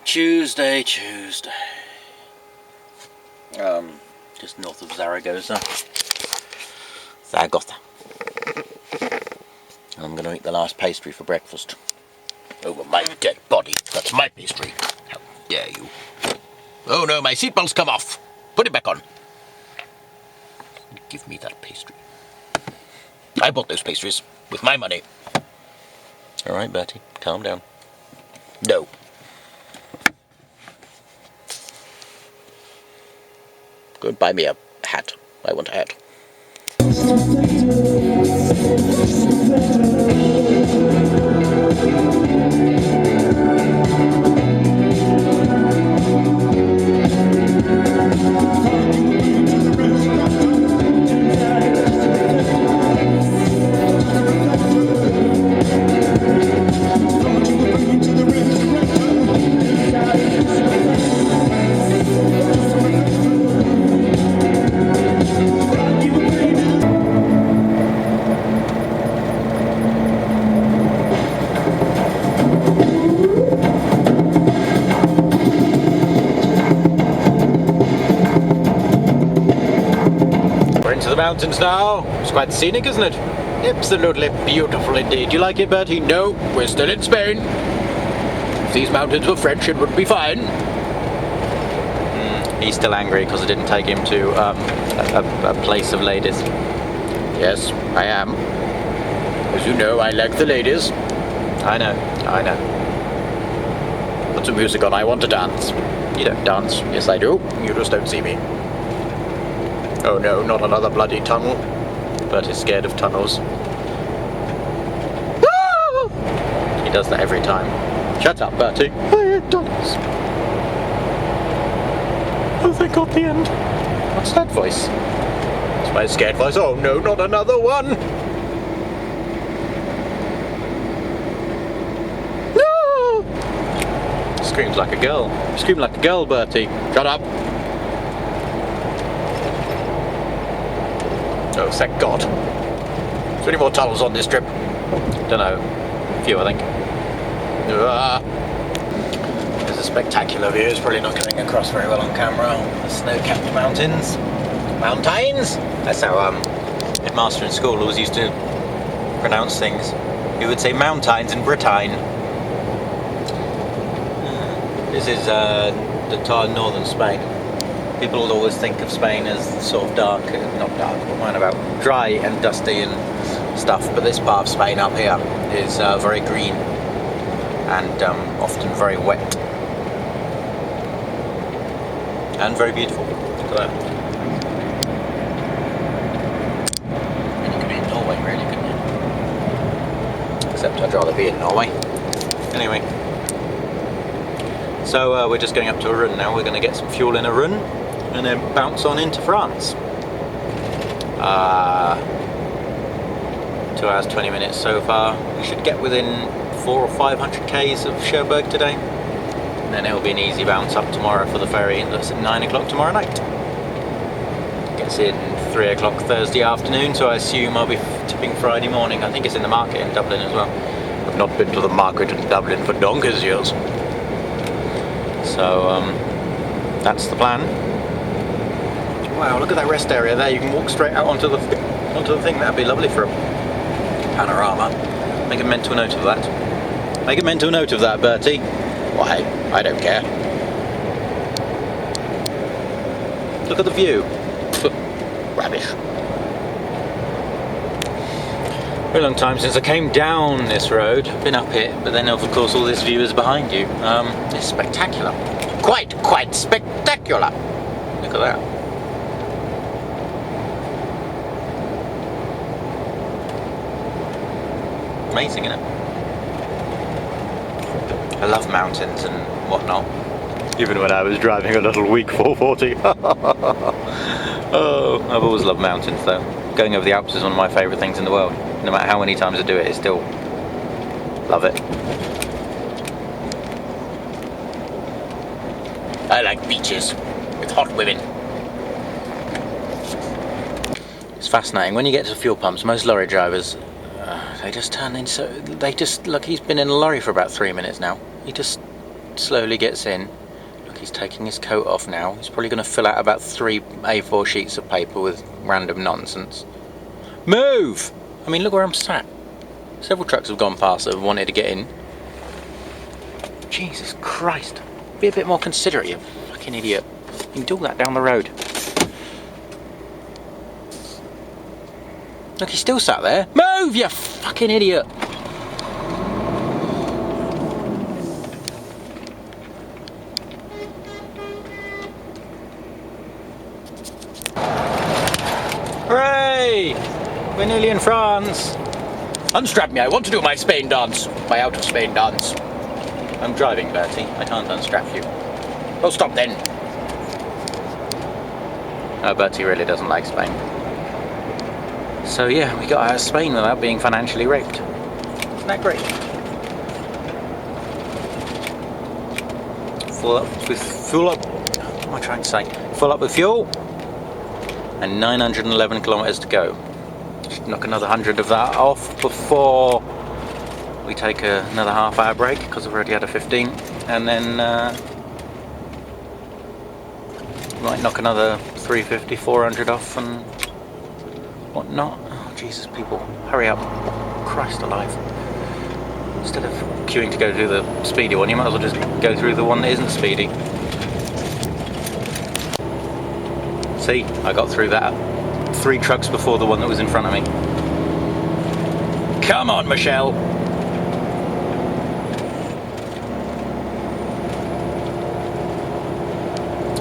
Tuesday. Just north of Zaragoza. And I'm going to eat the last pastry for breakfast. Over my dead body. That's my pastry. How dare you? Oh no, my seatbelt's come off. Put it back on. Give me that pastry. I bought those pastries with my money. All right, Bertie, calm down. No. Go and buy me a hat. I want a hat. The mountains now. It's quite scenic, isn't it? Absolutely beautiful indeed. You like it, Bertie? No, we're still in Spain. If these mountains were French, it would be fine. He's still angry because I didn't take him to a place of ladies. Yes, I am. As you know, I like the ladies. I know. Put some music on, I want to dance. You don't dance. Yes, I do. You just don't see me. Oh no, not another bloody tunnel. Bertie's scared of tunnels. Ah! He does that every time. Shut up, Bertie. I hate tunnels. Oh, thank God, the end. What's that voice? It's my scared voice. Oh no, not another one. No! Screams like a girl. Scream like a girl, Bertie. Shut up. Oh, thank God. Is there any more tunnels on this trip? Don't know. A few, I think. There's a spectacular view. It's probably not coming across very well on camera. The snow-capped mountains. Mountains? That's how headmaster in school always used to pronounce things. He would say mountains in Bretagne. This is the northern Spain. People always think of Spain as sort of dark, not dark, but mind about dry and dusty and stuff. But this part of Spain up here is very green and often very wet and very beautiful. Look at that. And you could be in Norway, really, couldn't you? Except I'd rather be in Norway. Anyway, so we're just going up to a run now. We're going to get some fuel in a run and then bounce on into France. 2 hours 20 minutes so far. We should get within 400 or 500 k's of Cherbourg today, and then it'll be an easy bounce up tomorrow for the ferry. That's at 9 o'clock tomorrow night. Gets in 3 o'clock Thursday afternoon, so I assume I'll be tipping Friday morning. I think it's in the market in Dublin as well. I've not been to the market in Dublin for donkey's years. So that's the plan. Wow, look at that rest area there. You can walk straight out onto the thing. That'd be lovely for a panorama. Make a mental note of that. Make a mental note of that, Bertie. Why? I don't care. Look at the view. Rubbish. Very long time since I came down this road. Been up it, but then of course all this view is behind you. It's spectacular. Quite spectacular. Look at that. Amazing, isn't it? I love mountains and whatnot. Even when I was driving a little weak 440. Oh, I've always loved mountains though. Going over the Alps is one of my favourite things in the world. No matter how many times I do it, I still love it. I like beaches with hot women. It's fascinating. When you get to fuel pumps, most lorry drivers, they just turn in so... They just... Look, he's been in a lorry for about 3 minutes now. He just slowly gets in. Look, he's taking his coat off now. He's probably going to fill out about 3 A4 sheets of paper with random nonsense. Move! I mean, look where I'm sat. Several trucks have gone past that have wanted to get in. Jesus Christ. Be a bit more considerate, you fucking idiot. You can do all that down the road. Look, he's still sat there. Move, you fucking idiot! Hooray! We're nearly in France. Unstrap me, I want to do my Spain dance. My out of Spain dance. I'm driving, Bertie. I can't unstrap you. Oh, stop then. No, Bertie really doesn't like Spain. So yeah, we got out of Spain without being financially raped. Isn't that great? Full up what am I trying to say? Full up with fuel and 911 kilometers to go. Just knock another 100 of that off before we take another half-hour break, because I've already had a 15, and then might knock another 350, 400 off and whatnot. Oh Jesus, people, hurry up. Christ alive. Instead of queuing to go through the speedy one, you might as well just go through the one that isn't speedy. See, I got through that 3 trucks before the one that was in front of me. Come on, Michelle!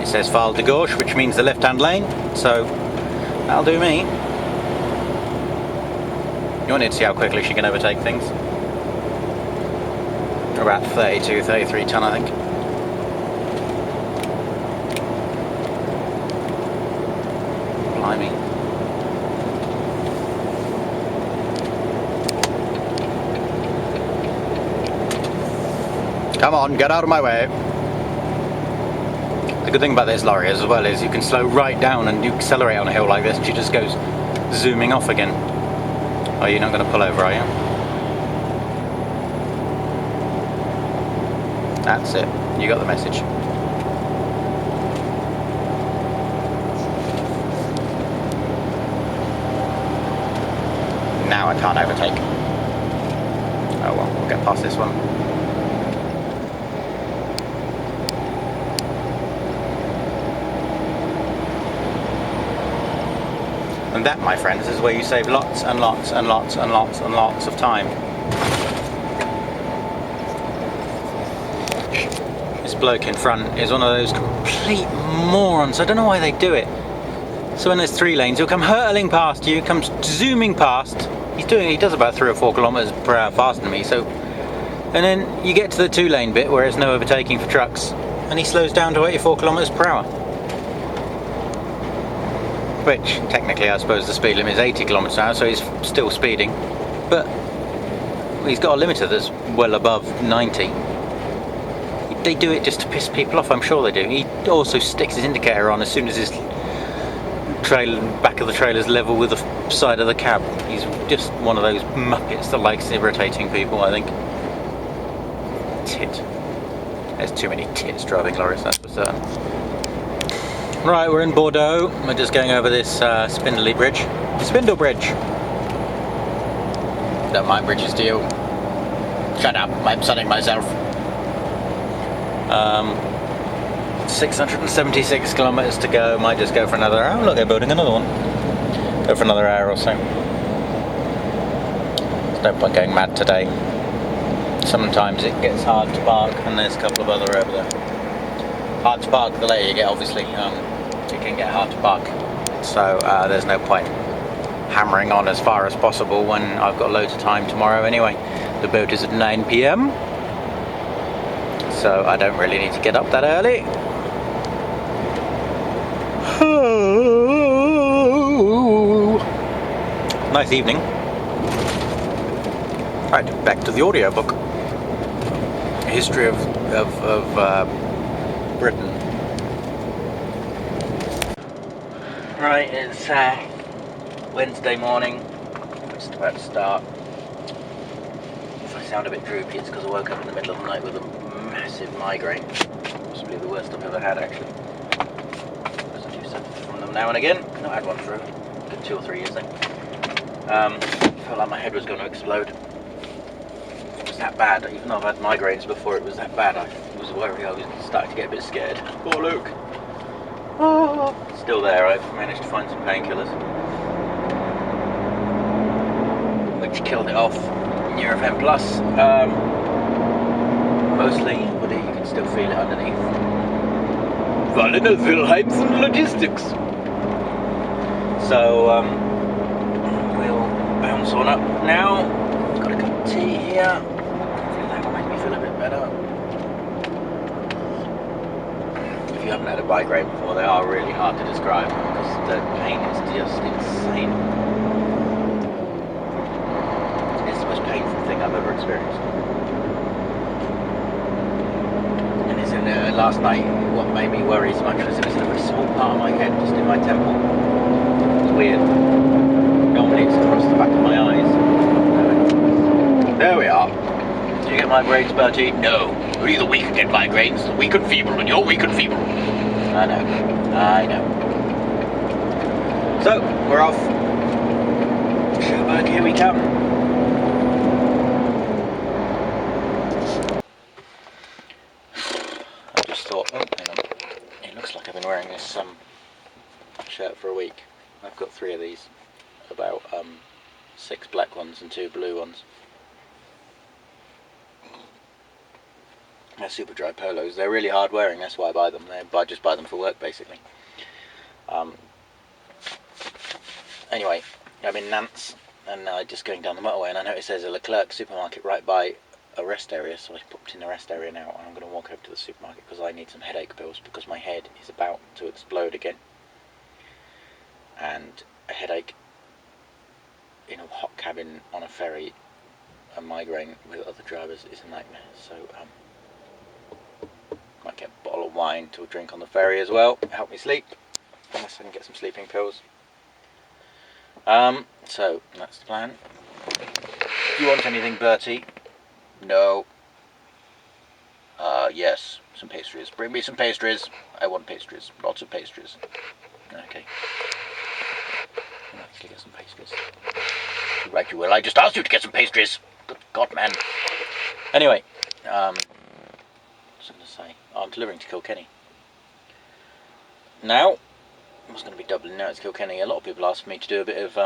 It says file de gauche, which means the left-hand lane, so that'll do me. You wanted to see how quickly she can overtake things. About 32, 33 ton, I think. Blimey. Come on, get out of my way. The good thing about this lorry as well is you can slow right down and you accelerate on a hill like this and she just goes zooming off again. Oh, you're not going to pull over, are you? That's it. You got the message. Now I can't overtake. Oh well, we'll get past this one. And that, my friends, is where you save lots and lots and lots and lots and lots of time. This bloke in front is one of those complete morons. I don't know why they do it. So when there's 3 lanes, he'll come hurtling past you, comes zooming past. He does about 3 or 4 kilometers per hour faster than me. So, and then you get to the 2-lane bit where there's no overtaking for trucks, and he slows down to 84 kilometers per hour. Which, technically, I suppose the speed limit is 80 kilometers an hour, so he's still speeding. But he's got a limiter that's well above 90. They do it just to piss people off, I'm sure they do. He also sticks his indicator on as soon as his back of the trailer's level with the side of the cab. He's just one of those muppets that likes irritating people, I think. Tit. There's too many tits driving lorries, that's for certain. Right, we're in Bordeaux. We're just going over this Spindle Bridge. Don't mind bridges, do you? Shut up, I'm sunning myself. 676 kilometers to go. Might just go for another hour. Look, they're building another one. Go for another hour or so. There's no point going mad today. Sometimes it gets hard to park, and there's a couple of other over there. Hard to park, the later you get, obviously, it can get hard to park. So there's no point hammering on as far as possible when I've got loads of time tomorrow anyway. The boat is at 9 PM, so I don't really need to get up that early. Nice evening. Right, back to the audiobook. History of Britain. Right, it's Wednesday morning. Just about to start. If I sound a bit droopy, it's because I woke up in the middle of the night with a massive migraine. Possibly the worst I've ever had, actually. Because I do suffer from them now and again. Not had one for a good 2 or 3 years, though. Felt like my head was going to explode. It was that bad. Even though I've had migraines before, it was that bad. I was worried. I was starting to get a bit scared. Poor Luke. Oh. Still there. I've managed to find some painkillers, which killed it off. Nurofen Plus. Mostly, but you can still feel it underneath. Valina Wilhelmsen Logistics. So, we'll bounce on up now. Got a cup of tea here. Hopefully that will make me feel a bit better. If you haven't had a migraine before, they are really hard to describe because the pain is just insane. It's the most painful thing I've ever experienced. Last night, what made me worry so much was it was in a very small part of my head, just in my temple. It's weird. Normally it's across the back of my eyes. There we are. Do you get migraines, Bertie? No. You're either weak and get migraines, or weak and feeble, and you're weak and feeble. I know. I know. So, we're off. Cherbourg, here we come. It looks like I've been wearing this shirt for a week. I've got 3 of these, about 6 black ones and 2 blue ones. They're super dry polos. They're really hard wearing, that's why I buy them. I just buy them for work, basically. Anyway, I'm in Nantes and just going down the motorway, and I noticed there's a Leclerc supermarket right by a rest area, so I popped in the rest area now, and I'm going to walk over to the supermarket because I need some headache pills because my head is about to explode again, and a headache in a hot cabin on a ferry, a migraine with other drivers is a nightmare. So might get a bottle of wine to drink on the ferry as well, help me sleep, unless I can get some sleeping pills. So that's the plan. Do you want anything, Bertie? No. Yes, some pastries. Bring me some pastries. I want pastries. Lots of pastries. Okay. I'll actually get some pastries. Right you will. I just asked you to get some pastries. Good God, man. Anyway, what was I going to say? Oh, I'm delivering to Kilkenny. Now, I was going to be Dublin, now it's Kilkenny. A lot of people ask me to do a bit of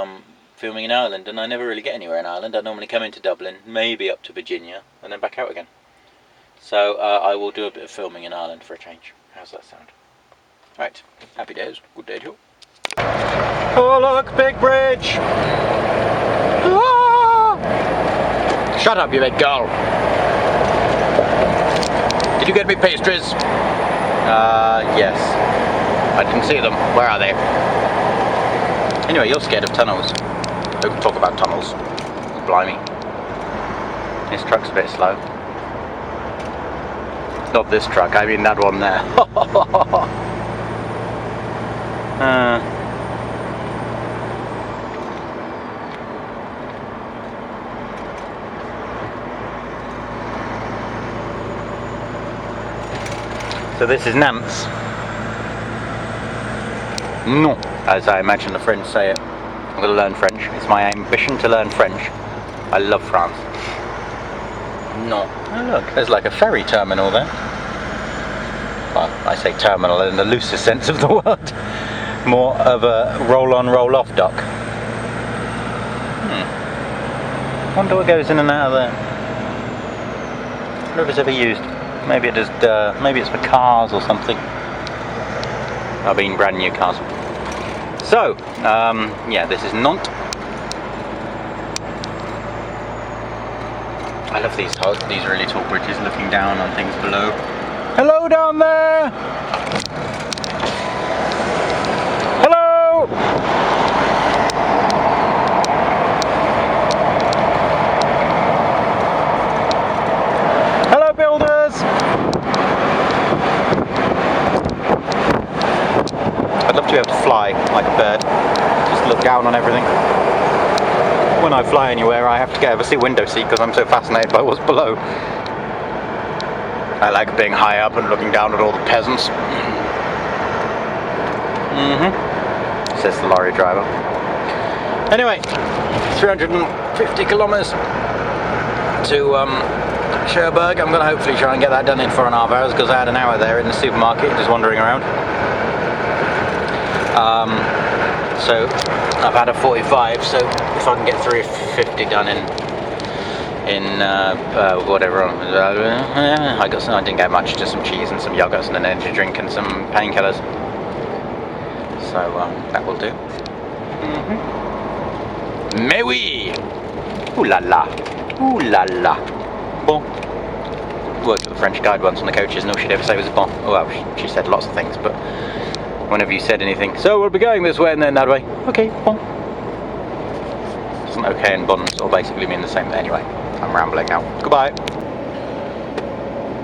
filming in Ireland, and I never really get anywhere in Ireland. I normally come into Dublin, maybe up to Virginia, and then back out again. So I will do a bit of filming in Ireland for a change. How's that sound? Right, happy days, good day to you. Oh look, big bridge! Ah! Shut up, you big girl! Did you get me pastries? Yes. I didn't see them. Where are they? Anyway, you're scared of tunnels. Don't talk about tunnels. Blimey. This truck's a bit slow. Not this truck, I mean that one there. So this is Nantes. No, as I imagine the French say it. I'm going to learn French. It's my ambition to learn French. I love France. No. Oh look, there's like a ferry terminal there. Well, I say terminal in the loosest sense of the word. More of a roll-on, roll-off dock. Wonder what goes in and out of there. Wonder if it's ever used. Maybe it is. Maybe it's for cars or something. I mean, brand new cars. So, yeah, this is Nantes. I love these really tall bridges looking down on things below. Hello down there! Hello! Hello, builders! I'd love to be able to fly like a bird. Just look down on everything. When I fly anywhere, I have to get a window seat because I'm so fascinated by what's below. I like being high up and looking down at all the peasants. Says the lorry driver. Anyway, 350 kilometers to Cherbourg. I'm going to hopefully try and get that done in 4.5 hours, because I had an hour there in the supermarket just wandering around. So I've had a 45, so if I can get 350 done in whatever, I didn't get much, just some cheese and some yogurts and an energy drink and some painkillers. So that will do. Mais oui! Ooh la la! Ooh la la! Bon. Worked with a French guide once on the coaches, and all she'd ever say was bon. Well, she said lots of things, but whenever you said anything, so we'll be going this way and then that way. Okay, bon. Doesn't okay and bon sort of basically mean the same thing anyway. I'm rambling now. Goodbye.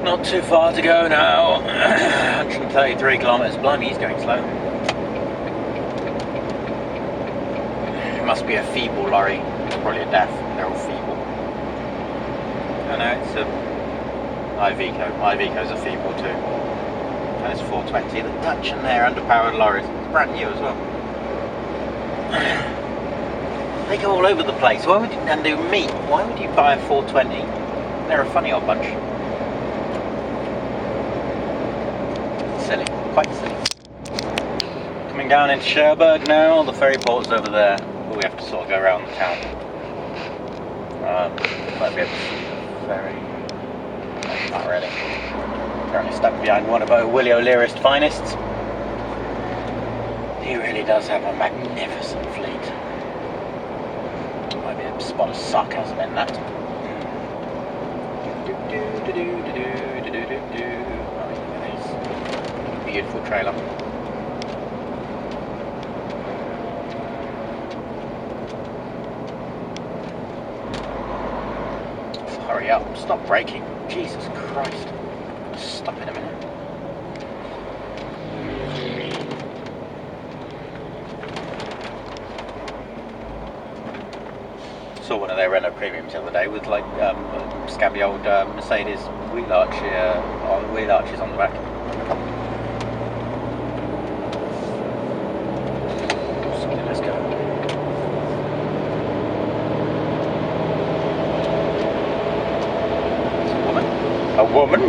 Not too far to go now. 133 kilometres. Blimey, he's going slow. It must be a feeble lorry. It's probably a DAF. They're all feeble. Oh no, it's a Iveco. Iveco's a feeble too. And it's 420. The Dutch and their underpowered lorries. It's brand new as well. They go all over the place. Why would you, and do meat? Why would you buy a 420? They're a funny old bunch. Silly, quite silly. Coming down into Cherbourg now. The ferry port's over there, but we have to sort of go around the town. Might be able to see the ferry. Not really. Currently stuck behind one of our Willie O'Leary's finest. He really does have a magnificent fleet. Might be a spot of sarcasm in that. Beautiful trailer. Hurry up, stop braking. Jesus Christ. Stop in a minute. Saw one of their Renault Premiums the other day with like scabby old Mercedes wheel arches on the back. So let's go. A woman?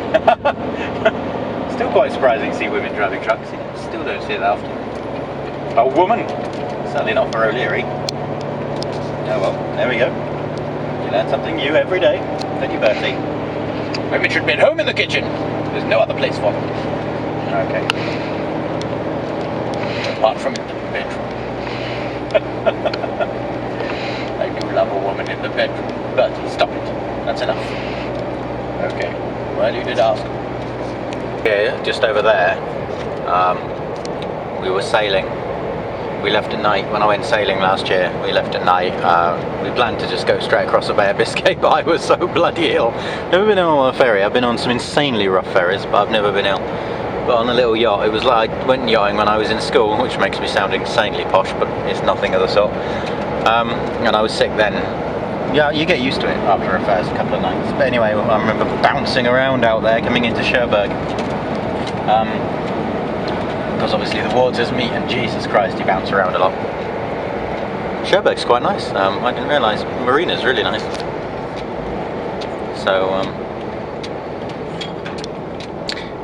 Still quite surprising to see women driving trucks. You still don't see it that often. A woman? Certainly not for O'Leary. Oh well, there we go. You learn something new every day. Thank you, Bertie. Women should be at home in the kitchen. There's no other place for them. Okay. Apart from the bedroom. I do love a woman in the bedroom. Bertie, stop it. That's enough. Okay. Well, you did ask. Yeah, just over there, we were sailing. We left at night. When I went sailing last year, we left at night. We planned to just go straight across the Bay of Biscay, but I was so bloody ill. Never been ill on a ferry. I've been on some insanely rough ferries, but I've never been ill. But on a little yacht, it was like I went yachting when I was in school, which makes me sound insanely posh, but it's nothing of the sort. And I was sick then. Yeah, you get used to it after a first couple of nights. But anyway, I remember bouncing around out there coming into Cherbourg. Because obviously the waters meet, and Jesus Christ, you bounce around a lot. Cherbourg's quite nice. I didn't realise. Marina's really nice. So,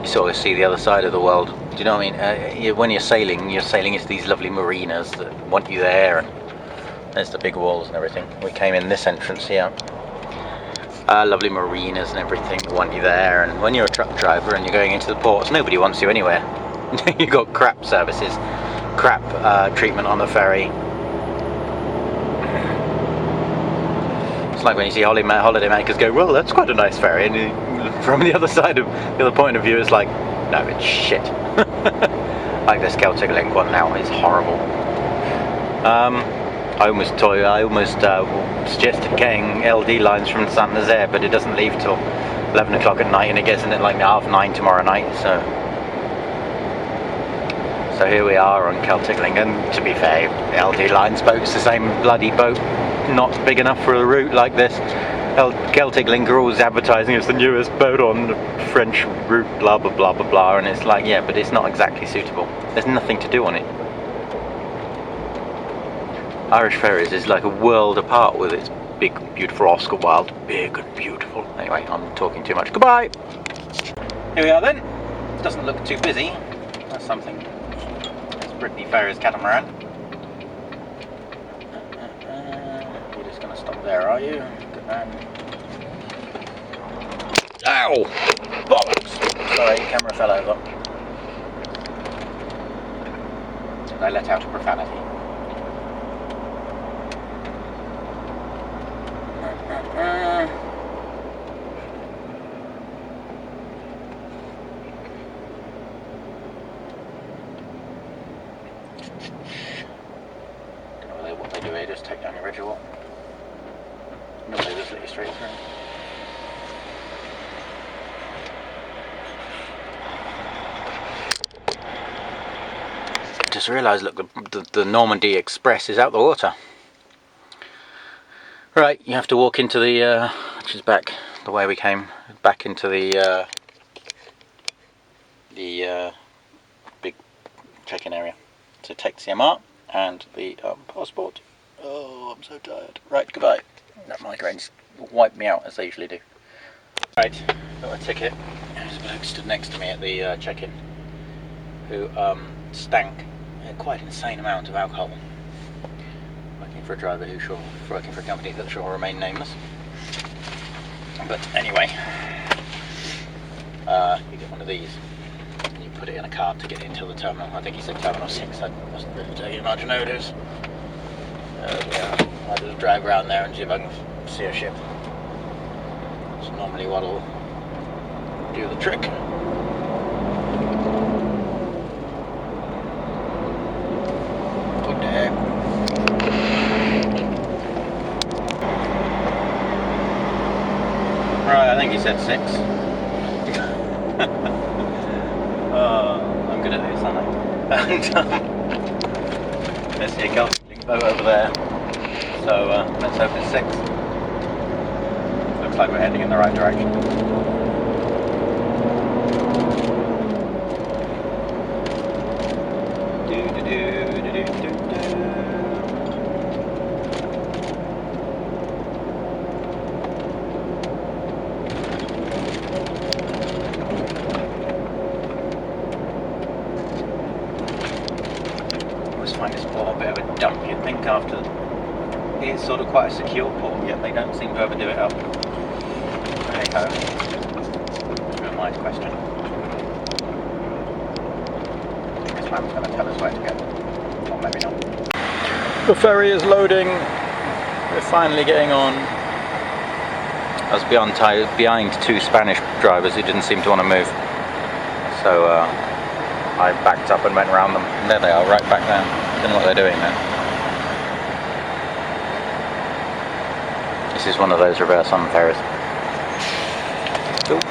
you sort of see the other side of the world. Do you know what I mean? When you're sailing into these lovely marinas that want you there, and there's the big walls and everything. We came in this entrance here. Lovely marinas and everything that want you there. And when you're a truck driver and you're going into the ports, nobody wants you anywhere. You've got crap services, crap treatment on the ferry. It's like when you see holiday makers go, well, that's quite a nice ferry. And from the other side of the other point of view, it's like, no, it's shit. Like this Celtic Link one now is horrible. I almost suggested getting LD lines from Saint Nazaire, but it doesn't leave till 11 o'clock at night, and it gets in at like 9:30 tomorrow night. So here we are on Celtic Link, and to be fair, LD Line's boat's the same bloody boat, not big enough for a route like this. Celtic Link are always advertising it's the newest boat on the French route, blah blah blah blah blah, and it's like, yeah, but it's not exactly suitable. There's nothing to do on it. Irish Ferries is like a world apart with its big, beautiful Oscar Wilde, big and beautiful. Anyway, I'm talking too much. Goodbye! Here we are then. Doesn't look too busy. That's something. It's Brittany Ferries catamaran. You're just going to stop there, are you? Good man. Ow! Bollocks! Sorry, camera fell over. Did I let out a profanity? Don't know what they do here, just take down your ritual. No, they just let you straight through. Just realised, look, the Normandy Express is out the water. Right, you have to walk into the, which is back the way we came, back into the big check-in area. So take the CMR and the passport. Oh, I'm so tired. Right, goodbye. That migraine's wiped me out, as they usually do. Right, got a ticket. There's a bloke stood next to me at the check-in who stank a quite insane amount of alcohol. Working for a driver who working for a company that shall remain nameless. But anyway, you get one of these and you put it in a card to get into the terminal. I think he said terminal 6. I wasn't really taking much notice. Yeah, I'll just drive around there and see if I can see a ship. It's normally what'll do the trick. What the heck? Right, I think he said 6. I'm good at this, aren't I? And let's see a Celtic Link boat over there. So let's hope it's 6. Looks like we're heading in the right direction. Find this port a bit of a dump, you'd think, after it's sort of quite a secure port, yet they don't seem to ever do it up. There you go. Real nice question. This man's going to tell us where to go. Or maybe not. The ferry is loading. We're finally getting on. I was behind 2 Spanish drivers who didn't seem to want to move. So I backed up and went around them. And there they are, right back there. I don't know what they're doing there. This is one of those reverse on ferries. Cool.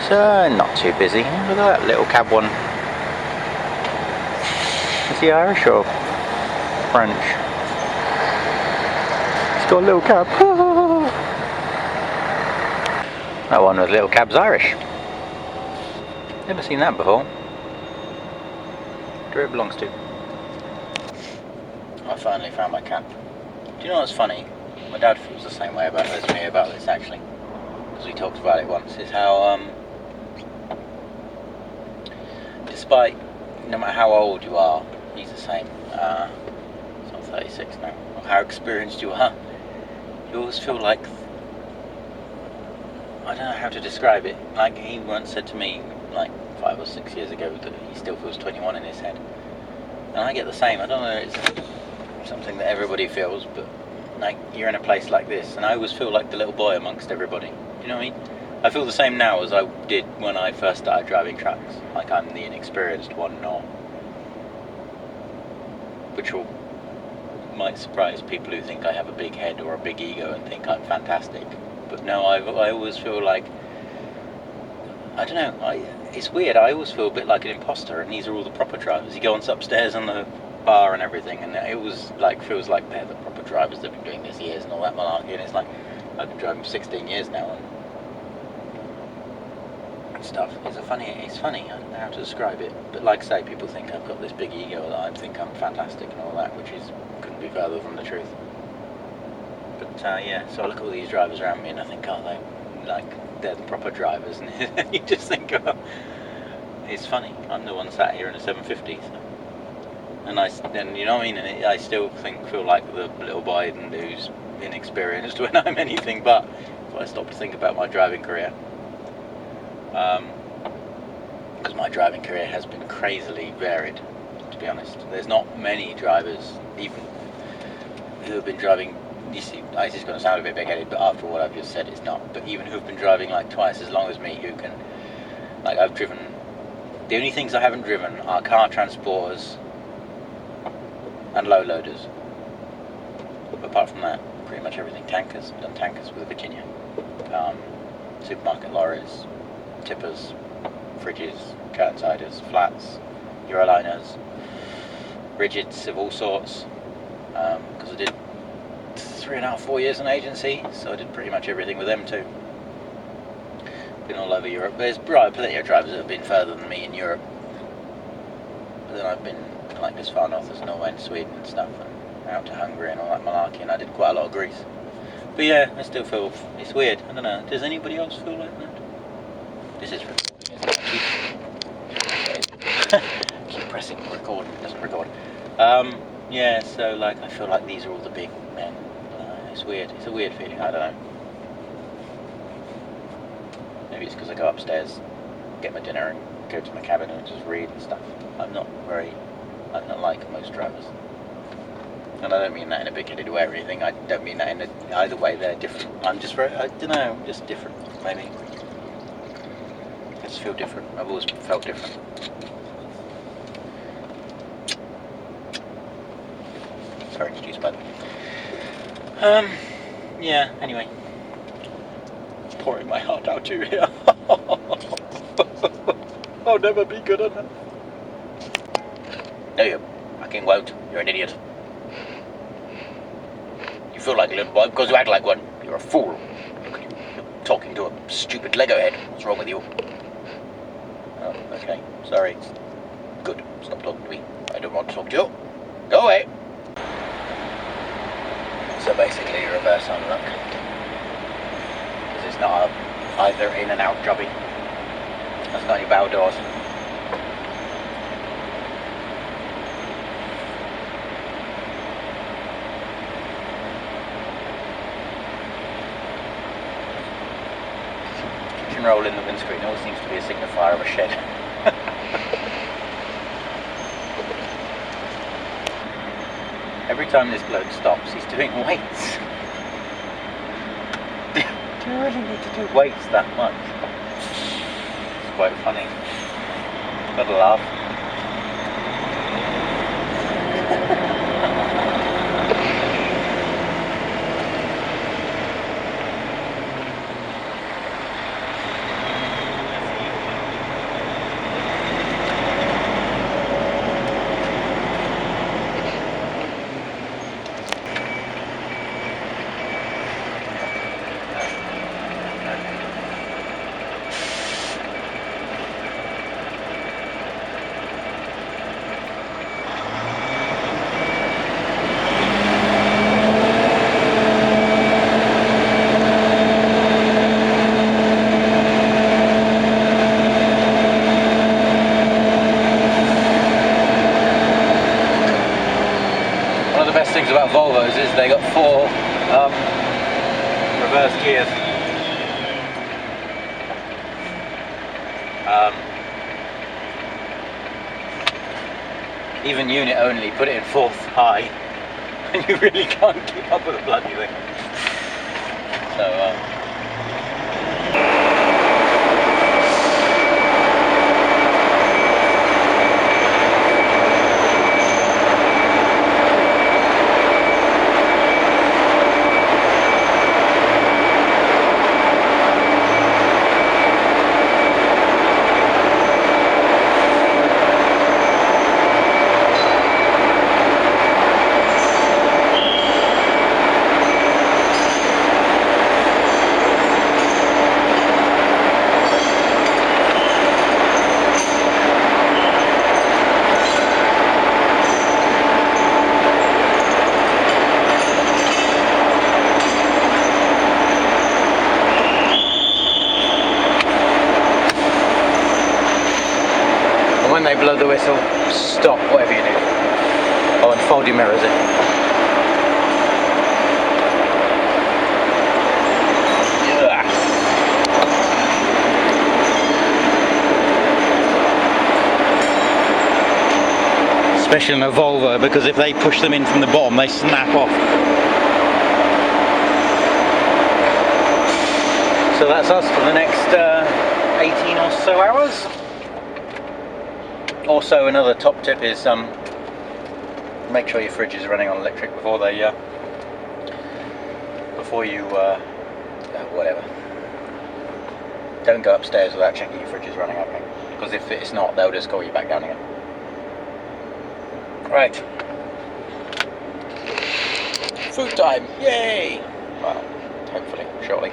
So, not too busy. Look at that little cab one. Is he Irish or French? He's got a little cab. That one with little cab's Irish. Never seen that before. Where it belongs to. I finally found my cap. Do you know what's funny? My dad feels the same way about this actually, because we talked about it once. Is how despite no matter how old you are, he's the same. So I'm 36 now. Or how experienced you are, you always feel like, I don't know how to describe it. Like he once said to me, like 5 or 6 years ago, that he still feels 21 in his head, and I get the same. I don't know, it's something that everybody feels, but like you're in a place like this, and I always feel like the little boy amongst everybody. Do you know what I mean? I feel the same now as I did when I first started driving trucks. Like I'm the inexperienced one, which might surprise people who think I have a big head or a big ego and think I'm fantastic. But no, I always feel like, I don't know, it's weird, I always feel a bit like an imposter, and these are all the proper drivers. You go on upstairs on the bar and everything, and it always like feels like they're the proper proper drivers that have been doing this years and all that malarkey, and it's like, I've been driving for 16 years now and stuff. It's funny, I don't know how to describe it, but like I say, people think I've got this big ego that I think I'm fantastic and all that, which couldn't be further from the truth. But yeah, so I look at all these drivers around me and I think, oh, they're the proper drivers, and you just think, oh, it's funny, I'm the one sat here in a 750, so. And you know what I mean, and I still feel like the little boy who's inexperienced when I'm anything but, if I stop to think about my driving career. Because my driving career has been crazily varied, to be honest. There's not many drivers, even who have been driving, you see, it's just going to sound a bit big-headed, but after what I've just said, it's not. But even who've been driving like twice as long as me, who can, like, I've driven, the only things I haven't driven are car transporters and low loaders. But apart from that, pretty much everything. Tankers, I've done tankers with Virginia. Supermarket lorries, tippers, fridges, curtainsiders, flats, Euroliners, rigids of all sorts. Because I did 3.5, 4 years in agency, so I did pretty much everything with them too. Been all over Europe. There's plenty of drivers that have been further than me in Europe. But then I've been like as far north as Norway and Sweden and stuff, and out to Hungary and all that malarkey, and I did quite a lot of Greece. But yeah, I still feel, it's weird, I don't know, does anybody else feel like that? This is recording, isn't it? Keep pressing record, it doesn't record. Yeah, so like, I feel like these are all the big men. It's weird, it's a weird feeling, I don't know. Maybe it's because I go upstairs, get my dinner and go to my cabin and just read and stuff. I'm not like most drivers. And I don't mean that in a big-headed way or anything. I don't mean that in either way. They're different. I'm just very, I don't know, I'm just different, maybe. I just feel different. I've always felt different. Sorry, excuse me. Yeah, anyway. Pouring my heart out to you here. I'll never be good enough. No, you fucking won't. You're an idiot. You feel like a little boy because you act like one. You're a fool. Look at you. You're talking to a stupid Lego head. What's wrong with you? Oh, okay. Sorry. Good. Stop talking to me. I don't want to talk to you. Go away. So basically, reverse unlock. Because it's not either in and out jobby. That's not any bow doors. Kitchen roll in the windscreen always seems to be a signifier of a shed. Every time this bloke stops, he's doing weights. Do you really need to do weights that much? It's quite funny. Gotta laugh. Things about Volvos is they got 4 reverse gears. Even unit only, put it in 4th high, and you really can't keep up with the bloody thing. So blow the whistle, stop, whatever you do. Oh, and fold your mirrors in. Yeah. Especially in a Volvo, because if they push them in from the bottom, they snap off. So that's us for the next 18 or so hours. Also, another top tip is make sure your fridge is running on electric before you whatever. Don't go upstairs without checking your fridge is running, okay? Because if it's not, they'll just call you back down again. Right. Food time! Yay! Well, hopefully, shortly.